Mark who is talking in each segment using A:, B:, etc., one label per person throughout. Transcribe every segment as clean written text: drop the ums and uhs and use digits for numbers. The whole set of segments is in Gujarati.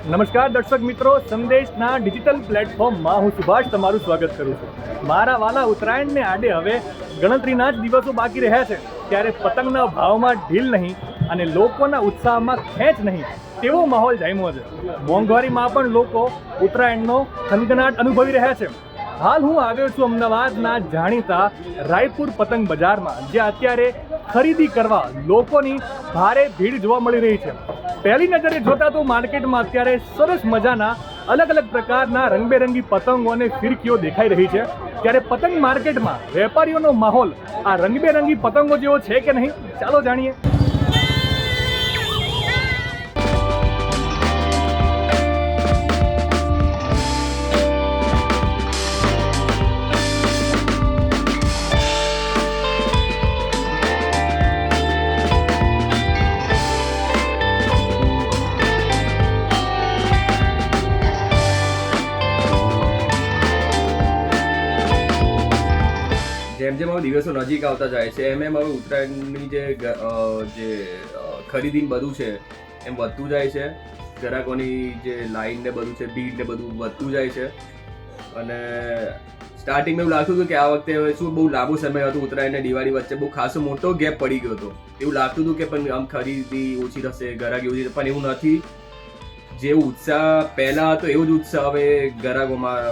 A: નમસ્કાર દર્શક મિત્રો, સંદેશના ડિજિટલ પ્લેટફોર્મમાં હું સુભાષ તમારું સ્વાગત કરું છું। મારા વાલા ઉત્તરાયણને આડે હવે ગણતરીના જ દિવસો બાકી રહ્યા છે, ત્યારે પતંગના ભાવમાં ઢીલ નહીં અને લોકોના ઉત્સાહમાં ખેંચ નહીં તેવો માહોલ જામ્યો છે। મોંઘવારીમાં પણ લોકો ઉત્તરાયણનો થનગનાટ અનુભવી રહ્યા છે। હાલ હું આવ્યો છું અમદાવાદના જાણીતા રાયપુર પતંગ બજારમાં, જ્યાં અત્યારે ખરીદી કરવા લોકોની ભારે ભીડ જોવા મળી રહી છે। પહેલી નજરે જોતા તો માર્કેટમાં અત્યારે સરસ મજાના અલગ અલગ પ્રકારના રંગબેરંગી પતંગો અને ફિરકીઓ દેખાઈ રહી છે, ત્યારે પતંગ માર્કેટમાં વેપારીઓનો માહોલ આ રંગબેરંગી પતંગો જેવો છે કે નહીં, ચાલો જાણીએ।
B: જેમ જેમ હવે દિવસો નજીક આવતા જાય છે એમ એમ હવે ઉત્તરાયણની જે ખરીદી બધું છે એમ વધતું જાય છે। ગ્રાહકોની જે લાઈન ને બધું છે, ભીડ ને બધું વધતું જાય છે। અને સ્ટાર્ટિંગમાં એવું લાગતું હતું કે આ વખતે હવે શું બહુ લાંબો સમય હતો ઉત્તરાયણ ને દિવાળી વચ્ચે બહુ ખાસો મોટો ગેપ પડી ગયો હતો। એવું લાગતું હતું કે પણ આમ ખરીદી ઓછી થશે, ગ્રાહકી ઓછી થશે, પણ એવું નથી। જે ઉત્સાહ પહેલા હતો એવો જ ઉત્સાહ હવે ગ્રાહકોમાં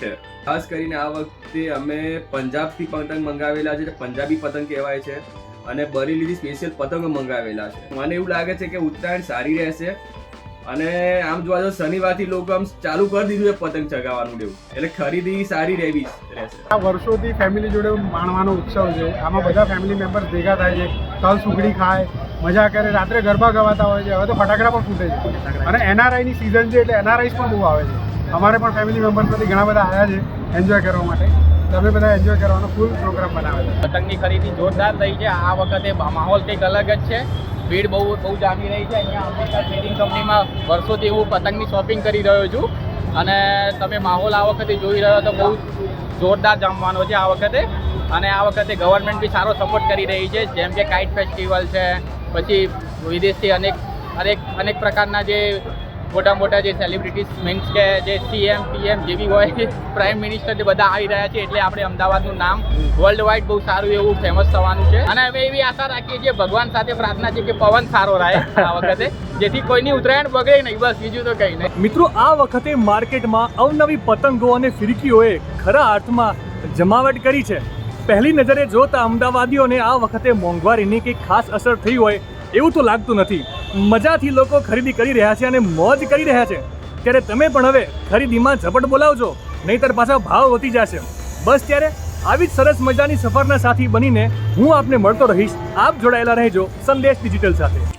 B: છે। ખાસ કરીને આ વખતે અમે પંજાબથી પતંગ મંગાવેલા છે, પંજાબી પતંગ કહેવાય છે, અને બરેલીથી સ્પેશિયલ પતંગો મંગાવેલા છે। મને એવું લાગે છે કે ઉત્તરાયણ સારી રહેશે। અને આમ જોવા જાવ શનિવારથી લોકો આમ ચાલુ કરી દીધું છે પતંગ ચગાવવાનું દેવું, એટલે ખરીદી સારી રહેવી રહેશે।
C: આ વર્ષોથી ફેમિલી જોડે માણવાનો ઉત્સવ છે। આમાં બધા ફેમિલી મેમ્બર્સ ભેગા થાય છે, તલ સુખડી ખાય, મજા કરે, રાત્રે ગરબા ગવાતા હોય છે। હવે તો ફટાકડા પણ ફૂટે છે, અને એનઆરઆઈની સિઝન છે એટલે એનઆરઆઈસ પણ બહુ આવે છે। અમારે પણ ફેમિલી મેમ્બર્સમાંથી ઘણા બધા આવ્યા છે એન્જોય કરવા માટે। તમે બધા એન્જોય કરવાનો ફૂલ પ્રોગ્રામ બનાવે છે।
D: પતંગની ખરીદી જોરદાર થઈ છે। આ વખતે માહોલ કંઈક અલગ જ છે, ભીડ બહુ જામી રહી છે। અહીંયા અંબિકા ટ્રેડિંગ કંપનીમાં વર્ષોથી હું પતંગની શોપિંગ કરી રહ્યો છું, અને તમે માહોલ આ વખતે જોઈ રહ્યો તો બહુ જોરદાર જામવાનો છે આ વખતે। અને આ વખતે ગવર્મેન્ટ બી સારો સપોર્ટ કરી રહી છે, જેમ કે કાઇટ ફેસ્ટિવલ છે, પછી વિદેશથી અનેક પ્રકારના જે મોટા જે સેલિબ્રિટીઝ મીન્સ કે જે સીએમ પીએમ જે બી હોય, પ્રાઇમ મિનિસ્ટર જે બધા આવી રહ્યા છે, એટલે આપણે અમદાવાદનું નામ વર્લ્ડ વાઇડ બહુ સારું એવું ફેમસ થવાનું છે। અને હવે એવી આશા રાખીએ છીએ, ભગવાન સાથે પ્રાર્થના છે કે પવન સારો રહે આ વખતે, જેથી કોઈની ઉત્તરાયણ બગડે નહીં, બસ બીજું તો કંઈ નહીં।
A: મિત્રો, આ વખતે માર્કેટમાં અવનવી પતંગો અને ફિરકીઓએ ખરા અર્થમાં જમાવટ કરી છે। પહેલી નજરે જોતા અમદાવાદીઓને આ વખતે મોંઘવારીની કંઈક ખાસ અસર થઈ હોય એવું તો લાગતું નથી। મજાથી લોકો ખરીદી કરી રહ્યા છે અને મોજ કરી રહ્યા છે, ત્યારે તમે પણ હવે ખરીદીમાં ઝપટ બોલાવજો, નહીંતર પાછા ભાવ વધી જશે। બસ ત્યારે આવી જ સરસ મજાની સફરના સાથી બનીને હું આપને મળતો રહીશ। આપ જોડાયેલા રહેજો સંદેશ ડિજિટલ સાથે।